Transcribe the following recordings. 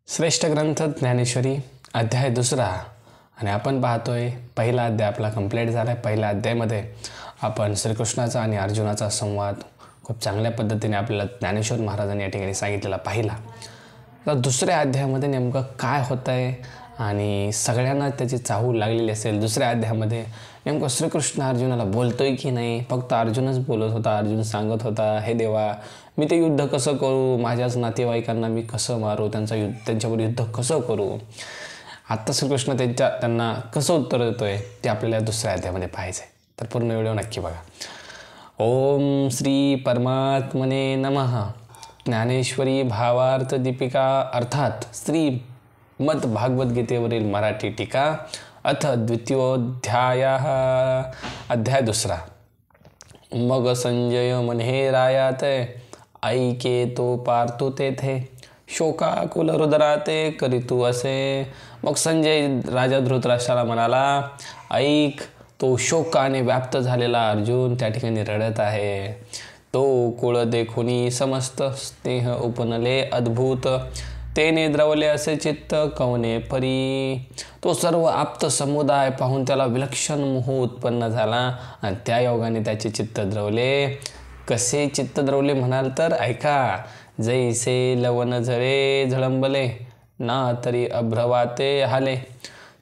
श्रेष्ठ ग्रंथ ज्ञानेश्वरी अध्याय 2 आणि आपण पाहतोय पहिला अध्याय आपला कंप्लीट झाला आहे। पहिल्या अध्यायामध्ये आपण श्रीकृष्णाचा आणि अर्जुनाचा संवाद खूप चांगल्या पद्धतीने आपल्याला ज्ञानेश्वर महाराजांनी या ठिकाणी सांगितलेला पाहिला। तर दुसऱ्या अध्यायामध्ये नेमकं काय होतं आहे आणि सगळ्यांना त्याची चाहूल लागलेली असेल। दुसऱ्या अध्यायामध्ये नेमकं श्रीकृष्ण अर्जुनाला बोलतोय की नाही, फक्त अर्जुनच बोलत होता। अर्जुन सांगत होता, हे देवा मी ते युद्ध कसं करू, माझ्याच नातेवाईकांना मी कसं मारू, त्यांच्यावर युद्ध कसं करू। आत्ता श्रीकृष्ण त्यांना कसं उत्तर देतोय ते आपल्याला दुसऱ्या अध्यायामध्ये पाहायचं आहे। तर पूर्ण व्हिडिओ नक्की बघा। ओम श्री परमात्मने नमः। ज्ञानेश्वरी भावार्थ दीपिका अर्थात श्री मद भागवत गीतेवरील मराठी टीका अथ द्वितीयोध्याय अध्याय 2। मग संजय म्हणे रायात ऐके तो पार्थो तेथे शोकाकुल रुद्राते करीतू असे। मग संजय राजा धृतराष्ट्राला म्हणाला, ऐक, तो शोकाने व्याप्त झालेला अर्जुन त्या ठिकाणी रडत आहे। तो कुळ देखुनी समस्त स्नेह उपनले अद्भुत तेने द्रवले असे चित्त कवने परी। तो सर्व आप्त समुदाय पाहून त्याला विलक्षण मोह उत्पन्न झाला आणि त्या योगाने त्याचे चित्त द्रवले। कसे चित्त द्रवले म्हणाल तर ऐका, जैसे लवन झरे झळंबले ना तरी अभ्रवाते हाले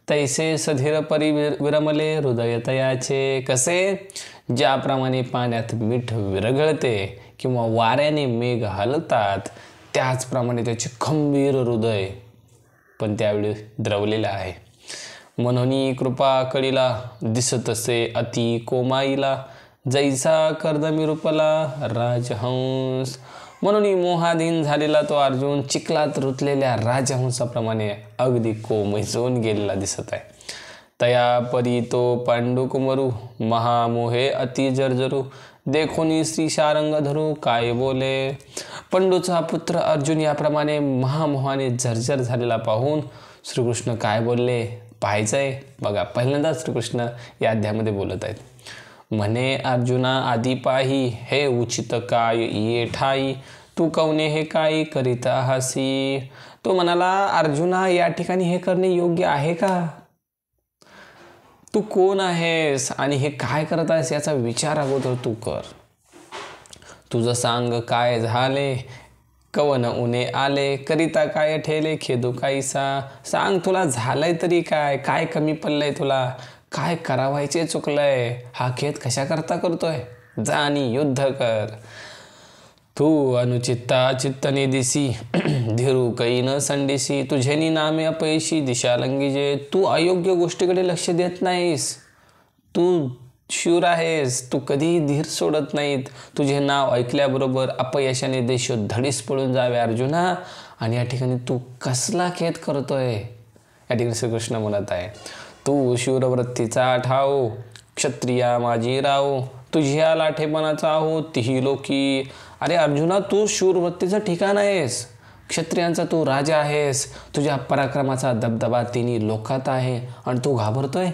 तैसे सधीर परी विरमले हृदय तयाचे। कसे, ज्याप्रमाणे पाण्यात मीठ विरघळते किंवा वाऱ्याने मेघ हलतात त्याचप्रमाणे त्याचे खंबीर हृदय पण त्यावेळी द्रवलेलं आहे। म्हणून कृपा कळीला दिसतसे अति कोमाईला जैसा कर्दमी रूपला राजहंस। म्हणून मोहाधीन झालेला तो अर्जुन चिखलात रुतलेल्या राजहंसाप्रमाणे अगदी कोमैसून गेलेला दिसत आहे। तया परी तो पांडुकुमरू महामोहे अति जर्जरू देखोनी श्री शारंग धरू काय बोले। पंडूचा पुत्र अर्जुन याप्रमाणे महामोहाने जर्जर झालेला पाहून श्रीकृष्ण काय बोलले पाहायचंय बघा। पहिल्यांदा श्रीकृष्ण या अध्यायामध्ये बोलत आहेत। म्हणे अर्जुना आधी पाही हे उचित काय ये ठाई तू कवने हे काय करीता हासी। तो म्हणाला, अर्जुना या ठिकाणी हे करणे योग्य आहे का? तू कोण आहेस आणि हे काय करत आहेस याचा विचार अगोदर तू कर। तुझं सांग काय झाले, कवन उने आले करिता काय ठेले खेदू काहीसा। सांग तुला झालंय तरी काय, काय कमी पडलंय तुला, काय करावायचे चुकलंय, हा खेद कशा करता करतोय, जा आणि युद्ध कर। तू अनुचित्ता चित्तने दिसी धीरू कै न संडिसी तुझेनी नामे अपयशी दिशा लंगीजे। तू अयोग्य गोष्टीकडे लक्ष देत नाहीस, तू शूर आहेस, तू कधी धीर सोडत नाहीत। तुझे नाव ऐकल्याबरोबर अपयशाने देश धडीस पळून जावे अर्जुना। आणि या ठिकाणी तू कसला खेद करतोय या ठिकाणी श्रीकृष्ण म्हणत आहे। तू शूरवृत्तीचा ठाऊ क्षत्रिया माझी राव तुझ्या लाठेपणाचा हो तिही लोकी। अरे अर्जुना, तू शूरवृत्तीचं ठिकाण आहेस, क्षत्रियांचा तू राजा आहेस, तुझ्या पराक्रमाचा दबदबा तिन्ही लोकात आहे आणि तू घाबरतोय।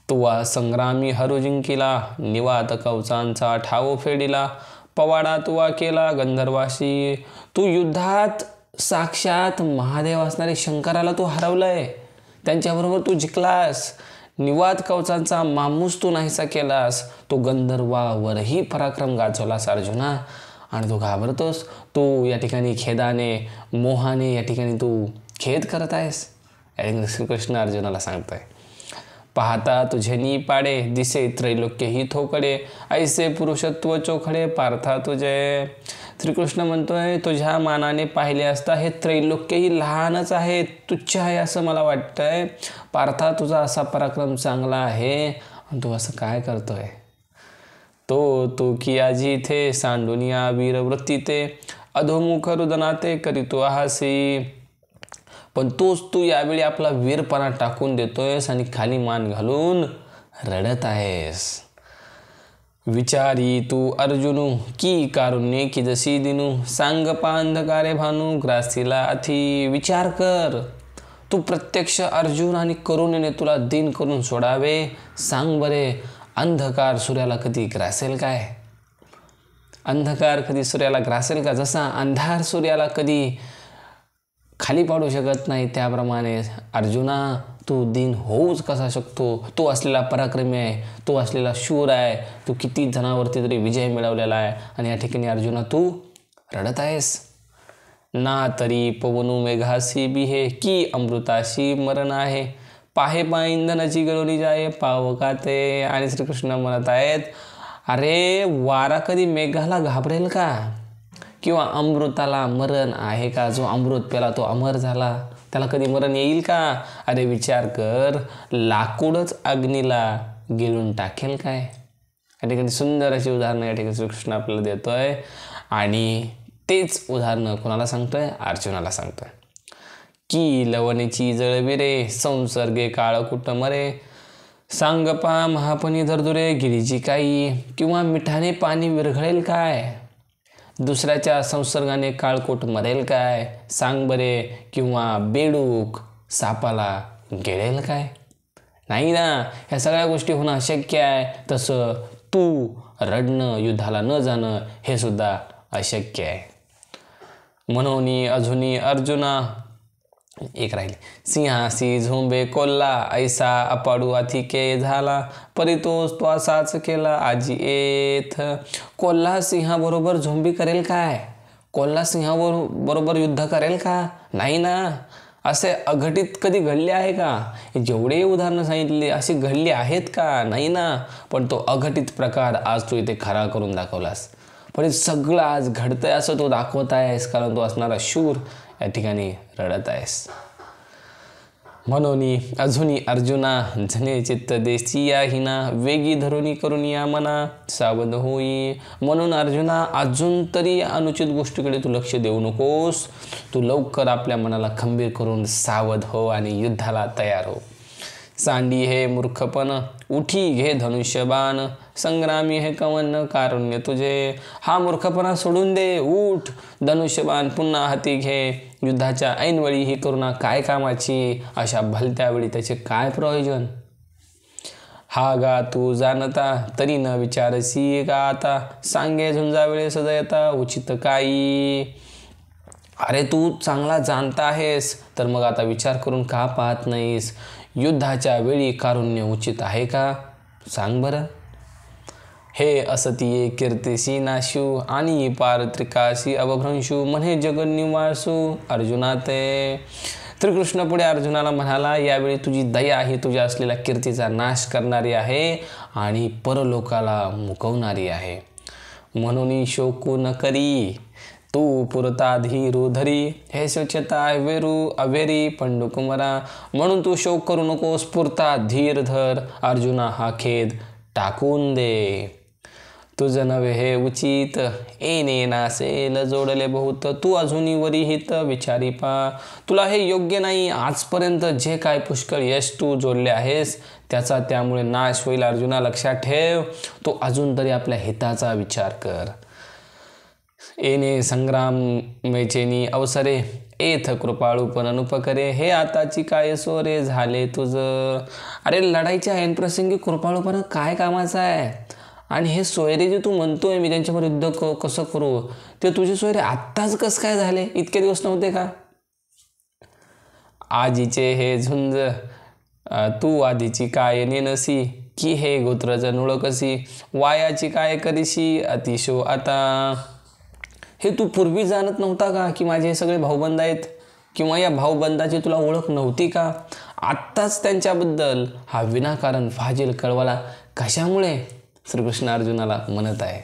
तुवा संग्रामी हरू जिंकिला निवात कवचांचा ठाव फेडिला पवाडा तुवा केला गंधर्वाशी। तू युद्धात साक्षात महादेव असणारे शंकराला तू हरवलंय, त्यांच्याबरोबर तू जिंकलास। निवात कवचांचा मामूस तू नाहीसा केलास, तो गंधर्वावरही पराक्रम गाजवलास अर्जुना आणि तू घाबरतोस। तू या ठिकाणी खेदाने मोहाने या ठिकाणी तू खेद करत आहेस। श्रीकृष्ण अर्जुनाला सांगतोय, पाहता तुझे पाडे दिसे त्रैलोक्य ही थोकडे ऐसे पुरुषत्व चोखडे पार्था तुझे। श्रीकृष्ण म्हणतोय, तुझ्या मानाने पाहिले असता हे त्रैलोक्यही लहानच आहे, तुच्छ आहे असं मला वाटतंय। पार्था, तुझा असा पराक्रम चांगला आहे आणि तू असं काय करतोय। तो किया जिथे सांडुनिया वीरवृत्ती ते अधोमुख रुदनाते करीतो हासी। पण तू यावेळी आपला वीरपणा टाकून देतोयस आणि खाली मान घालून रडत आहेस। विचारी तू अर्जुनू की कारुण्ये की जशी दिनू सांग पांधकारे भानू ग्रासीला अथी। विचार कर, तू प्रत्यक्ष अर्जुन आणि करुणेने तुला दिन करून सोडावे। सांग बरे, अंधकार सूर्याला कधी ग्रासेल काय? अंधकार कधी सूर्याला ग्रासेल का? जसा अंधार सूर्याला कधी खाली पाडू शकत नाही, त्याप्रमाणे अर्जुना तू दीन होऊच कसा शकतो? तू असलेला पराक्रमी आहे, तू असलेला शूर आहे, तू किती जणांवरती तरी विजय मिळवलेला आहे आणि या ठिकाणी अर्जुना तू रडत आहेस. ना तरी पवनू मेघासी बिहे की अमृताशी मरण आहे, पाहे पा इंधनाची गळोली जाय पावकाते. आणि श्रीकृष्ण म्हणत आहेत, अरे वारा कधी मेघाला घाबरेल का? किंवा अमृताला मरण आहे का? जो अमृत प्याला तो अमर झाला, त्याला कधी मरण येईल का? अरे विचार कर, लाकूडच अग्नीला गिळून टाकेल काय? या ठिकाणी सुंदर अशी उदाहरणं या ठिकाणी श्रीकृष्ण आपल्याला देतोय आणि तेच उदाहरणं कोणाला सांगतोय? अर्जुनाला सांगतोय. की लवणेची जळविरे संसर्गे काळ कुट मरे, सांगपा महापणी धरधुरे गिरीची काही, किंवा मिठाने पाणी विरघळेल काय? दुसऱ्याच्या संसर्गाने काळकोट मरेल काय? सांग बरे. किंवा बेडूक सापाला गिळेल काय? नाही ना, ह्या सगळ्या गोष्टी होणं अशक्य आहे. तसं तू रडणं, युद्धाला न जाणं हे सुद्धा अशक्य आहे. म्हणून अजूनी अर्जुना एक राहिली. सिंहासी झोंबे कोल्हा ऐसा अपाडू अथिके झाला, परितोष तो असाच केला आजी येथ. कोल्हा सिंहाबरोबर झोंबी करेल काय? कोल्हा सिंहाबरोबर युद्ध करेल का? नाही ना. असे अघटित कधी घडले आहे का? जेवढे उदाहरणं सांगितले असे घडले आहेत का? नाही ना. पण तो अघटित प्रकार आज तू इथे खरा करून दाखवलास. पण हे सगळं आज घडतंय असं तो दाखवत आहेस, कारण तो असणारा शूर या ठिकाणी रडत आहेस. म्हणून अजूनी अर्जुना झने चित्त देसिया हिना, वेगी धरुनी करुनिया मना सावध होई. म्हणून अर्जुना अजून तरी अनुचित गोष्टीकडे तू लक्ष देऊ नकोस. तू लवकर आपल्या मनाला खंबीर करून सावध हो आणि युद्धाला तयार हो. सांडी हे मूर्खपण उठी घे धनुष्यबाण, संग्रामी हे कवन कारुण्य तुझे. हा मूर्खपणा सोडून दे, उठ धनुष्यबाण पुन्हा हाती घे. युद्धाच्या ऐनवेळी ही करुणा काय कामाची? अशा भलत्या वेळी त्याचे काय प्रयोजन? हा गा तू जाणता तरी न विचारसी का आता, सांगे झुंजा वेळे सदयता उचित काही. अरे तू चांगला जाणता आहेस तर मग आता विचार करून का पाहत नाहीस? युद्धाच्या वेळी कारुण्य उचित आहे का? सांग बरं. हे असतीये कीर्तिसी नाशू आणि पारत्रिकाशी अवभ्रंशू, म्हणे जगन्निवासू अर्जुना ते. श्रीकृष्ण पुढे अर्जुनाला म्हणाला, यावेळी तुझी दया ही तुझ्या असलेल्या कीर्तीचा नाश करणारी आहे आणि परलोकाला मुकवणारी आहे. म्हणून शोकू न करी तू पुरता धीरू धरी, हे स्वच्छता वेरू अवेरी पंडुकुमरा. म्हणून तू शोक करू नकोस, पुरता धीर धर. अर्जुना हा खेद टाकून दे. तुझ नव्हे हे उचित, येणे नासेल जोडले बहुत. तू अजूनही वरी हित विचारी पा. तुला हे योग्य नाही. आजपर्यंत जे काय पुष्कळ यश तू जोडले आहेस त्याचा त्यामुळे नाश होईल. अर्जुना लक्षात ठेव. तू अजून तरी आपल्या हिताचा विचार कर. येणे संग्राम मेचेनी अवसरे, एथ कृपाळूपण अनुपकरे. हे आताची काय सोरे झाले तुझं. अरे लढाईच्या ऐन प्रसंगी कृपाळूपणा काय कामाचा आहे? आणि हे सोयरे जे तू म्हणतोय मी त्यांच्यावर युद्ध कसं करू, ते तुझे सोयरे आत्ताच कसं काय झाले? इतके दिवस नव्हते का? आजीचे हे झुंज तू आधीची काय नेनसी, की हे गोत्रज नुळकसी. वायाची काय करीशी अतिशो आता. हे तू पूर्वी जाणत नव्हता का की माझे हे सगळे भाऊबंद आहेत? किंवा या भाऊबंदाची तुला ओळख नव्हती का? आत्ताच त्यांच्याबद्दल हा विनाकारण फाजील कळवला कशामुळे? श्रीकृष्ण अर्जुनाला म्हणत आहे,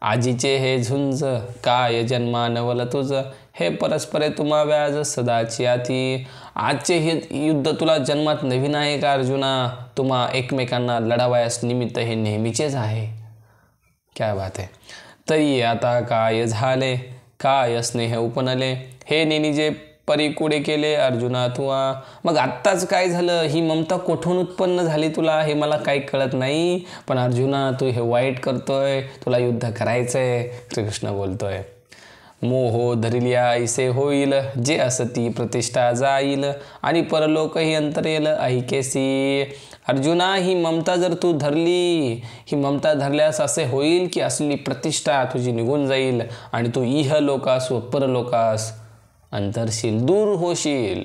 आजीचे हे झुंज काय जन्मा नवल तुझ, हे परस्परे तुम्हा व्याज सदाची आती. आजचे हे युद्ध तुला जन्मात नवीन आहे का अर्जुना? तुम्हा एकमेकांना लढावयास निमित्त हे नेहमीचेच आहे. क्या बात आहे. तरी आता काय झाले, काय स्नेह उपनले, हे नेनी जे परीकुडे केले अर्जुना तुआ. मग आत्ताच काय झालं? ही ममता कोठून उत्पन्न झाली तुला हे मला काही कळत नाही. पण अर्जुना तू हे वाईट करतोय, तुला युद्ध करायचंय. श्रीकृष्ण बोलतोय, मोहो धरिल्या ऐसे होईल, जे असती प्रतिष्ठा जाईल आणि परलोकही अंतरेल ऐकेसी. अर्जुना ही ममता जर तू धरली, ही ममता धरल्यास असे होईल की असली प्रतिष्ठा तुझी निघून जाईल आणि तू इह लोकास व परलोकास अंतरशील दूर होशील.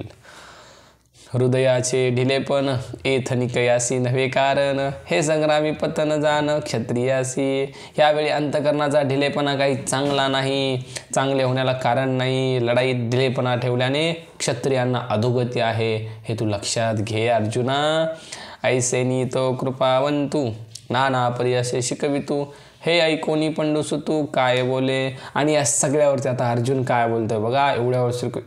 हृदयाचे ढिलेपण एथ निकयासी नव्हे कारण, हे संग्रामी पतन जाण क्षत्रियासी. यावेळी अंतकरणाचा ढिलेपणा काही चांगला नाही, चांगले होण्याला कारण नाही. लढाईत ढिलेपणा ठेवल्याने क्षत्रियांना अधोगती आहे, हे तू लक्षात घे अर्जुना. ऐसेनी तो कृपावंतू नाना पर्यासे शिकवितू, हे ऐकोनी पंडुसुतू काय बोले. आणि या सगळ्यावरती आता अर्जुन काय बोलतोय बघा.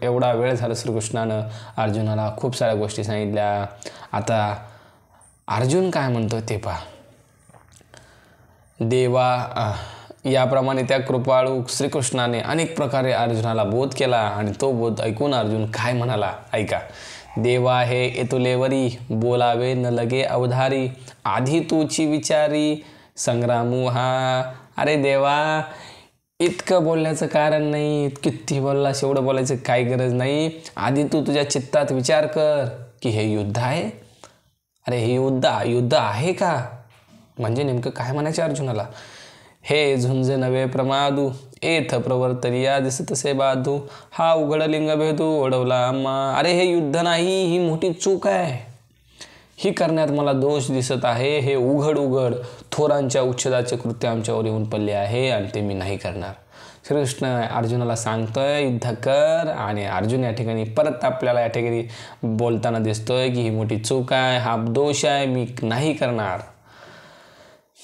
एवढा वेळ झाला श्रीकृष्णानं अर्जुनाला खूप साऱ्या गोष्टी सांगितल्या. आता अर्जुन काय म्हणतो ते पहा. देवा याप्रमाणे त्या कृपाळू श्रीकृष्णाने अनेक प्रकारे अर्जुनाला बोध केला आणि तो बोध ऐकून अर्जुन काय म्हणाला ऐका. देवा हे येतुलेवरी बोलावे न लगे अवधारी, आधी तूची विचारी संग्रामू हा. अरे देवा इतकं बोलण्याचं कारण नाही, किती बोललास एवढं बोलायचं काही गरज नाही. आधी तू तुझ्या चित्तात विचार कर की हे युद्ध आहे. अरे हे युद्ध आहे का, म्हणजे नेमकं काय म्हणायचं अर्जुनाला. हे झुंज नवे प्रमादू एथ प्रवर्तरिया दिसतसे बाधू, हा उघड लिंग भेदू ओढवला आम्हा. अरे हे युद्ध नाही, ही मोठी चूक आहे. ही करण्यात मला दोष दिसत आहे. हे उघड थोरांच्या उच्छेदाचे कृत्य आमच्यावर येऊन पडले आहे आणि ते मी नाही करणार. श्रीकृष्ण अर्जुनाला सांगतोय युद्ध कर. आणि अर्जुन या ठिकाणी परत आपल्याला या ठिकाणी बोलताना दिसतोय की ही मोठी चूक आहे, हा दोष आहे, मी नाही करणार.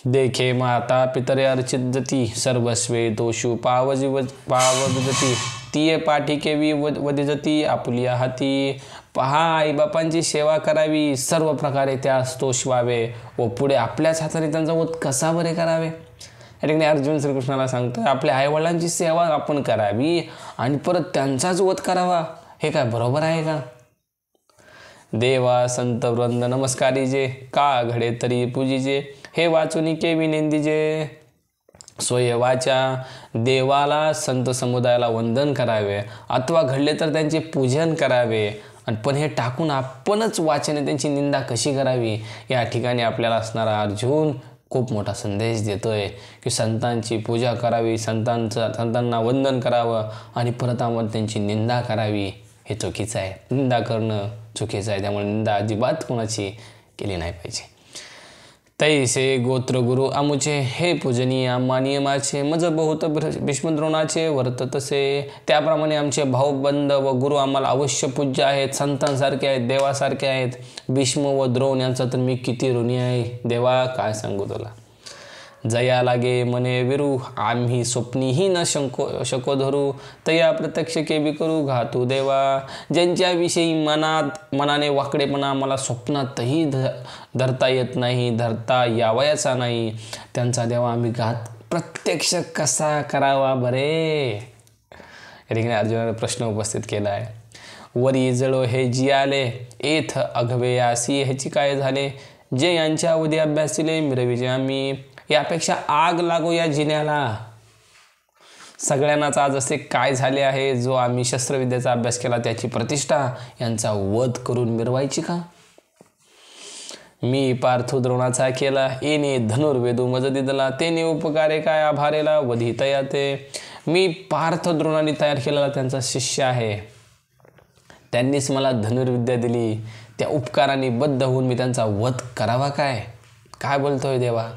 देखे माता पितरे अर्चित जती, सर्वस्वे दोषू पावजती, तिये पाठीके वदिजती आपुलिया हाती. पहा आईबापांची सेवा करावी, सर्व प्रकारे त्यास तोष व्हावे व पुढे आपल्याच हाताने त्यांचा वध कसा बरे करावे. या ठिकाणी अर्जुन श्रीकृष्णाला सांगतोय आपल्या आईवडिलांची सेवा आपण करावी आणि परत त्यांचाच वध करावा, हे काय बरोबर आहे का. देवा संत वृंद नमस्कारीजे, का घडे तरी पूजिजे, हे वाचुनी के विनेंदीजे. स्वय वाचा देवाला संत समुदायाला वंदन करावे अथवा घडले तर त्यांचे पूजन करावे. आणि पण हे टाकून आपणच वाचने त्यांची निंदा कशी करावी. या ठिकाणी आपल्याला असणारा अर्जुन खूप मोठा संदेश देतोय की संतांची पूजा करावी, संतांना वंदन करावं आणि परत आपण त्यांची निंदा करावी, हे चुकीचं आहे. निंदा करणं चुकीचं आहे. त्यामुळे निंदा अजिबात कोणाची केली नाही पाहिजे. तैसे गोत्र गुरु आमुचे, हे पूजनीय आम्हा नियमाचे, मज बहुत भीष्मद्रोणाचे वर्त तसे. त्याप्रमाणे आमचे भाऊबंद व गुरु आम्हाला अवश्य पूज्य आहेत, संतांसारखे आहेत, देवासारखे आहेत. भीष्म व द्रोण यांचा तर मी किती ऋणी आहे. देवा काय सांगू तुला. जया लागे मने विरू, आम्ही स्वप्नीही न शको धरू, तया प्रत्यक्ष केबी करू घातू देवा. ज्यांच्याविषयी मनाने वाकडेपणा मला स्वप्नातही धरता येत नाही, धरता यावयाचा नाही, त्यांचा देवा आम्ही घात प्रत्यक्ष कसा करावा बरे. या ठिकाणी अर्जुनाने प्रश्न उपस्थित केला आहे. वरी जळो हे जी आले, एथ अघवेयासी ह्याची काय झाले, जे यांच्या अवधी अभ्यासिले मिरविजे आम्ही. यापेक्षा आग लागो या जिन्याला. सगळ्यांनाच आज असे काय झाले आहे, जो आम्ही शस्त्रविद्येचा अभ्यास केला त्याची प्रतिष्ठा यांचा वध करून मिरवायची का. मी पार्थो द्रोणाचा केला, येणे धनुर्वेदू मज दिदला, तेने उपकारे काय आभारेला वधी तयाते. मी पार्थ द्रोणाने तयार केलेला त्यांचा शिष्य आहे, त्यांनीच मला धनुर्विद्या दिली, त्या उपकाराने बद्ध होऊन मी त्यांचा वध करावा काय. काय बोलतोय देवा.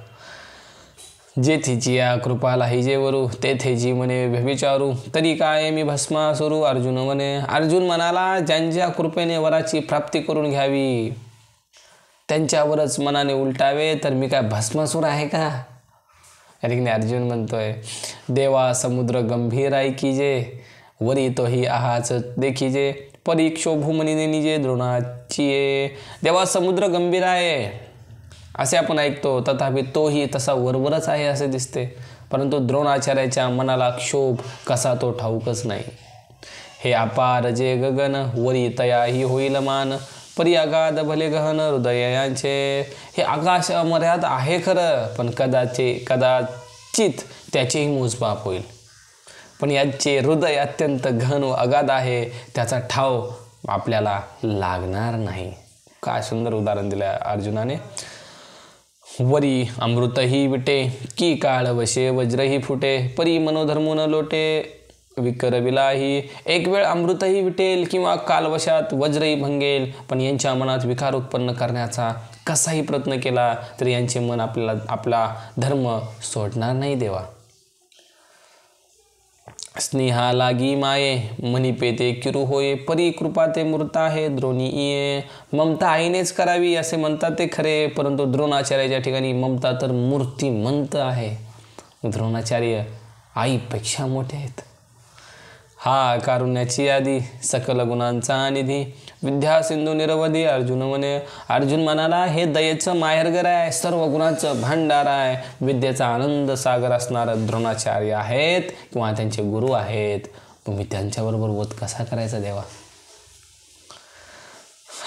जेथेची या कृपाला हिजेवरू, तेथेची म्हणे व्यभिचारू, तरी काय मी भस्मासुरू अर्जुन म्हणे. अर्जुन म्हणाला ज्यांच्या कृपेने वराची प्राप्ती करून घ्यावी त्यांच्यावरच मनाने उलटावे, तर मी काय भस्मासूर आहे का. या ठिकाणी अर्जुन म्हणतोय देवा समुद्र गंभीर ऐकीजे, वरी तोही आहाच देखीजे, परीक्षोभू मनी निजे द्रोणाची. देवा समुद्र गंभीर आहे असे आपण ऐकतो, तथापि तोही तसा वरवरच आहे असे दिसते, परंतु द्रोणाचार्याच्या मनाला क्षोभ कसा तो ठाऊकच नाही. हे अपार जे गगन, वरी तयाही होईल मान, परी अगाध भले गहन हृदयांचे. हे आकाश अमर्याद आहे खरं, पण कदाचित त्याचेही मोजमाप होईल. पण याचे हृदय अत्यंत घन व अगाध आहे, त्याचा ठाव आपल्याला लागणार नाही. काय सुंदर उदाहरण दिलं अर्जुनाने. वरी अमृतही विटे, की काळ वशे वज्रही फुटे, परी मनोधर्मून लोटे, विकरविलाही, एक वेळ अमृतही विटेल किंवा कालवशात वज्रही भंगेल, पण यांच्या मनात विकार उत्पन्न करण्याचा कसाही प्रयत्न केला तरी यांचे मन आपला धर्म सोडणार नाही देवा. स्नेहा लागी माये मनी पेते किरू होय, परी कृपा ते मूर्त आहे द्रोणी ये. ममता आईनेच करावी असे म्हणतात ते खरे, परंतु द्रोणाचार्याच्या ठिकाणी ममता तर मूर्तिमंत आहे. द्रोणाचार्य आईपेक्षा मोठे आहेत. हा कारुण्याची यादी, सकल गुणांचा निधी, विद्या सिंधू निरवधी. अर्जुन म्हणाला, हे दयेचं माहेरघर आहे, सर्व गुणांचं भांडार आहे. विद्येचा आनंद सागर असणारा द्रोणाचार्य आहेत किंवा त्यांचे गुरु आहेत. तुम्ही त्यांच्याबरोबर वध कसा करायचा देवा.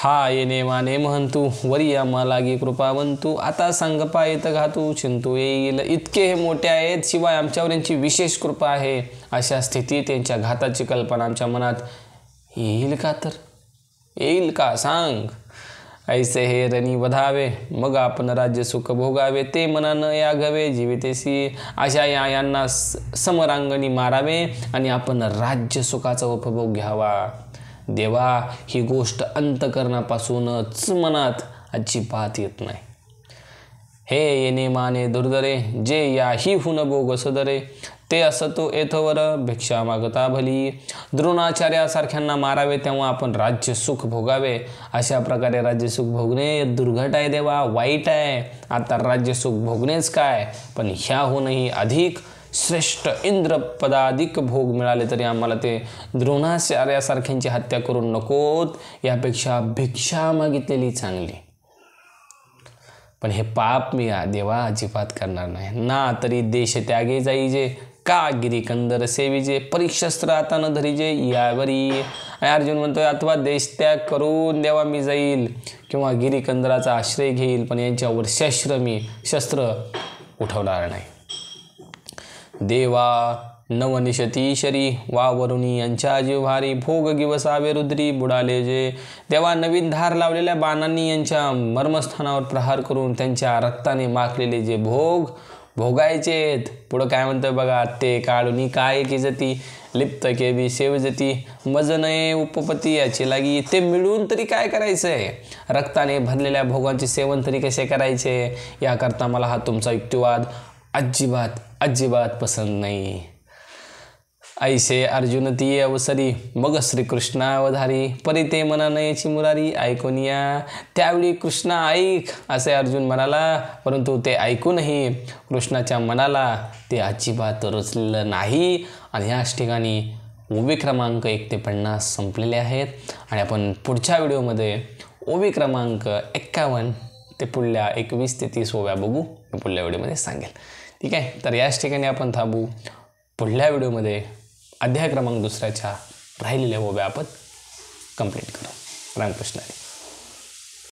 हा येणे माने महंतू, वरी आम्हा लागी कृपावंतू. आता सांगपा येत घातू, चिंतू येईल. इतके हे मोठे आहेत, शिवाय आमच्यावर यांची विशेष कृपा आहे. अशा स्थितीत त्यांच्या घाताची कल्पना आमच्या मनात येईल का? तर येईल का सांग. ऐसे हे रणी वधावे, मग आपण राज्य सुख भोगावे. ते मनानं यागवे जीवितेसी, अशा यांना समरांगणी मारावे आणि आपण राज्य सुखाचा उपभोग घ्यावा. देवा, ही गोष्ट अंतकरणापासूनच मनात अजिबात येत नाही. हे येणे माने दुर्धरे, जे याही हुन भोग सदरे. ते असतो येथवर भिक्षा मागता भली. द्रोणाचार्यासारख्यांना मारावे तेव्हा आपण राज्य सुख भोगावे. अशा प्रकारे राज्य सुख भोगणे दुर्घट आहे देवा, वाईट आहे. आता राज्य सुख भोगणेच काय, पण ह्याहूनही अधिक श्रेष्ठ इंद्रपदाधिक भोग मिळाले तरी आम्हाला ते द्रोणाचार्यासारख्यांची हत्या करून नकोत. यापेक्षा भिक्षा मागितलेली चांगली. पण हे पाप मी देवा अजिबात करणार नाही. ना तरी देश त्यागे जाईजे, का गिरीकंदर सेविजे. परीक्षस्त्र आता न धरीजे यावरी. अर्जुन म्हणतोय, अथवा देश त्याग करून देवा मी जाईल किंवा गिरीकंदराचा आश्रय घेईल, पण यांच्यावर शस्त्र उठवणार नाही. देवा नवनिशती शरी, वावरुणी यांच्या जिव्हारी. भोग गिवसावे रुद्री बुडाले जे. देवा नवीन धार लावलेल्या बाणांनी यांच्या मर्मस्थानावर प्रहार करून त्यांच्या रक्ताने माखलेले जे भोग भोगायचेत. पुढं काय म्हणतं बघा, ते काळुनी काय की जती, लिप्त केवी सेवजती. मजनये उपपती याची लागी. ते मिळून तरी काय करायचंय, रक्ताने भरलेल्या भोगांचे सेवन तरी कसे करायचे. याकरता मला हा तुमचा युक्तिवाद अजिबात पसंत नाही. ऐसे अर्जुन ती अवसरी, मग श्रीकृष्णा अवधारी. परी ते मना नयेची मुरारी ऐकूनिया. त्यावेळी कृष्णा ऐक असे अर्जुन म्हणाला, परंतु ते ऐकूनही कृष्णाच्या मनाला ते अजिबात रुचलेलं नाही. आणि याच ठिकाणी ओवी क्रमांक 1 ते 50 संपलेले आहेत. आणि आपण पुढच्या व्हिडिओमध्ये ओवी क्रमांक 51 ते पुढल्या 21 ते 30 ओव्या बघू. मी पुढल्या व्हिडिओमध्ये सांगेल. ठीक आहे, तर याच ठिकाणी आपण थांबू. पुढल्या व्हिडिओमध्ये अध्याय क्रमांक 2च्या राहिलेल्या ओव्या आपण कंप्लीट करू. रामकृष्ण.